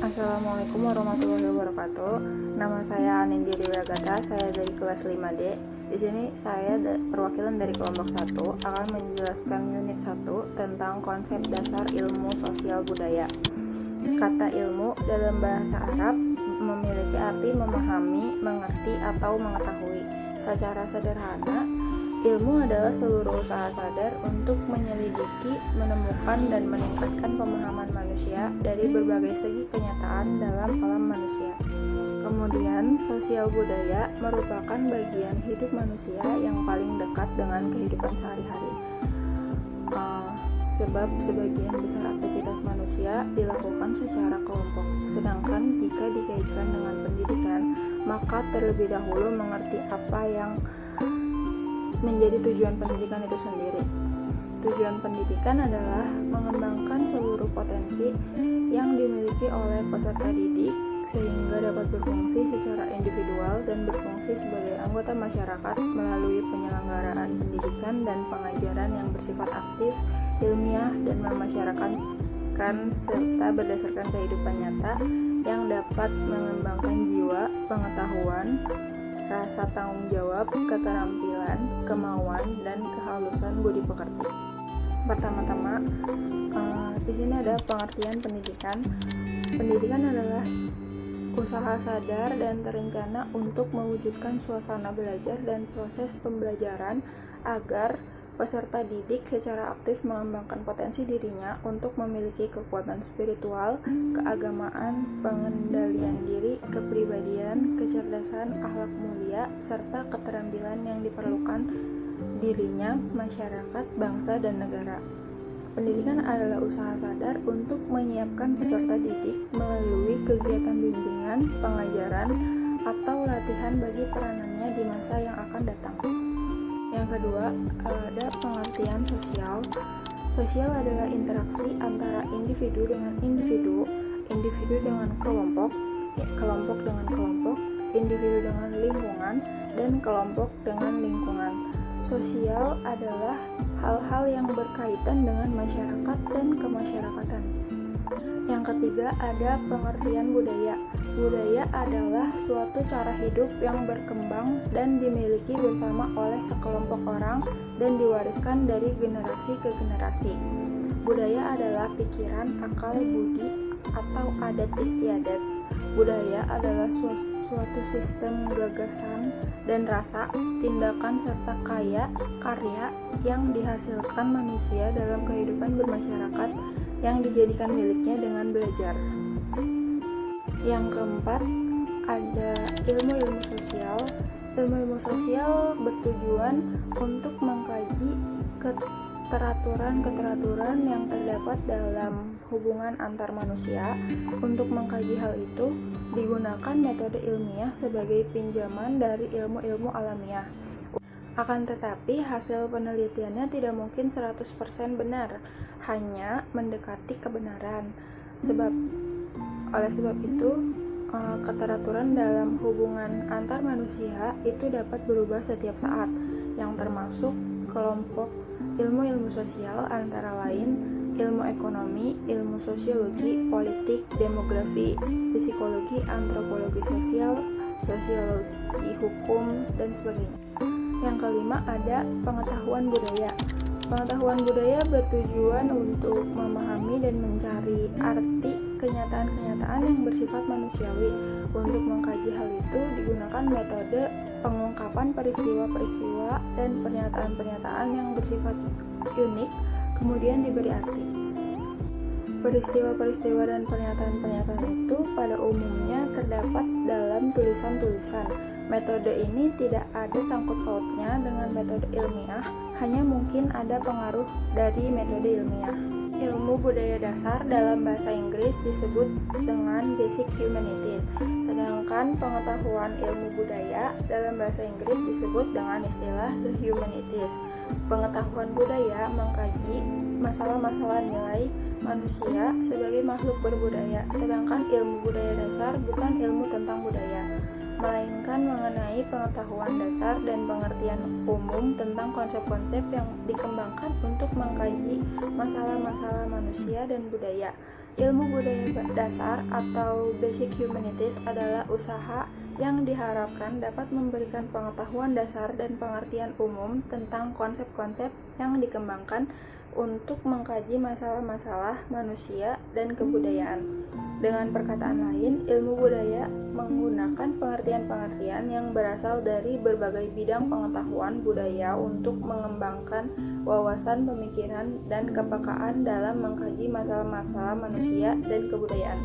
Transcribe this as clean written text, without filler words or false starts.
Assalamualaikum warahmatullahi wabarakatuh. Nama saya Anindya Dewi Agata, saya dari kelas 5D. Di sini saya perwakilan dari kelompok 1 akan menjelaskan unit 1 tentang konsep dasar ilmu sosial budaya. Kata ilmu dalam bahasa Arab memiliki arti memahami, mengerti, atau mengetahui. Secara sederhana, ilmu adalah seluruh usaha sadar untuk menyelidiki, menemukan, dan meningkatkan pemahaman manusia dari berbagai segi kenyataan dalam alam manusia. Kemudian, sosial budaya merupakan bagian hidup manusia yang paling dekat dengan kehidupan sehari-hari. Sebab sebagian besar aktivitas manusia dilakukan secara kelompok. Sedangkan jika dikaitkan dengan pendidikan, maka terlebih dahulu mengerti apa yang menjadi tujuan pendidikan itu sendiri. Tujuan pendidikan adalah mengembangkan seluruh potensi yang dimiliki oleh peserta didik sehingga dapat berfungsi secara individual dan berfungsi sebagai anggota masyarakat melalui penyelenggaraan pendidikan dan pengajaran yang bersifat aktif, ilmiah, dan memasyarakatkan serta berdasarkan kehidupan nyata yang dapat mengembangkan jiwa, pengetahuan, rasa tanggung jawab, keterampilan, kemauan, dan kehalusan budi pekerti. Pertama-tama, di sini ada pengertian pendidikan. Pendidikan adalah usaha sadar dan terencana untuk mewujudkan suasana belajar dan proses pembelajaran agar peserta didik secara aktif mengembangkan potensi dirinya untuk memiliki kekuatan spiritual, keagamaan, pengendalian diri, kepribadian, kecerdasan, akhlak mulia, serta keterampilan yang diperlukan dirinya, masyarakat, bangsa, dan negara. Pendidikan adalah usaha sadar untuk menyiapkan peserta didik melalui kegiatan bimbingan, pengajaran, atau latihan bagi peranannya di masa yang akan datang. Yang kedua, ada pengertian sosial. Sosial adalah interaksi antara individu dengan individu, individu dengan kelompok, kelompok dengan kelompok, individu dengan lingkungan, dan kelompok dengan lingkungan. Sosial adalah hal-hal yang berkaitan dengan masyarakat dan kemasyarakatan. Yang ketiga, ada pengertian budaya. Budaya adalah suatu cara hidup yang berkembang dan dimiliki bersama oleh sekelompok orang dan diwariskan dari generasi ke generasi. Budaya adalah pikiran, akal, budi, atau adat istiadat. Budaya adalah suatu sistem gagasan dan rasa, tindakan, serta karya yang dihasilkan manusia dalam kehidupan bermasyarakat yang dijadikan miliknya dengan belajar. Yang keempat, ada ilmu-ilmu sosial. Ilmu-ilmu sosial bertujuan untuk mengkaji keteraturan yang terdapat dalam hubungan antar manusia. Untuk mengkaji hal itu, digunakan metode ilmiah sebagai pinjaman dari ilmu-ilmu alamiah. Akan tetapi, hasil penelitiannya tidak mungkin 100% benar, hanya mendekati kebenaran. Oleh sebab itu, keteraturan dalam hubungan antar manusia itu dapat berubah setiap saat, yang termasuk kelompok ilmu-ilmu sosial antara lain ilmu ekonomi, ilmu sosiologi, politik, demografi, psikologi, antropologi sosial, sosiologi hukum, dan sebagainya. Yang kelima, ada pengetahuan budaya. Pengetahuan budaya bertujuan untuk memahami dan mencari arti kenyataan-kenyataan yang bersifat manusiawi. Untuk mengkaji hal itu digunakan metode pengungkapan peristiwa-peristiwa dan pernyataan-pernyataan yang bersifat unik, kemudian diberi arti. Peristiwa-peristiwa dan pernyataan-pernyataan itu pada umumnya terdapat dalam tulisan-tulisan. Metode ini tidak ada sangkut pautnya dengan metode ilmiah, hanya mungkin ada pengaruh dari metode ilmiah. Ilmu budaya dasar dalam bahasa Inggris disebut dengan Basic Humanities, sedangkan pengetahuan ilmu budaya dalam bahasa Inggris disebut dengan istilah The Humanities. Pengetahuan budaya mengkaji masalah-masalah nilai manusia sebagai makhluk berbudaya, sedangkan ilmu budaya dasar bukan ilmu tentang budaya, melainkan mengenai pengetahuan dasar dan pengertian umum tentang konsep-konsep yang dikembangkan untuk mengkaji masalah-masalah manusia dan budaya. Ilmu budaya dasar atau basic humanities adalah usaha yang diharapkan dapat memberikan pengetahuan dasar dan pengertian umum tentang konsep-konsep yang dikembangkan untuk mengkaji masalah-masalah manusia dan kebudayaan. Dengan perkataan lain, ilmu budaya menggunakan pengertian-pengertian yang berasal dari berbagai bidang pengetahuan budaya untuk mengembangkan wawasan pemikiran dan kepekaan dalam mengkaji masalah-masalah manusia dan kebudayaan.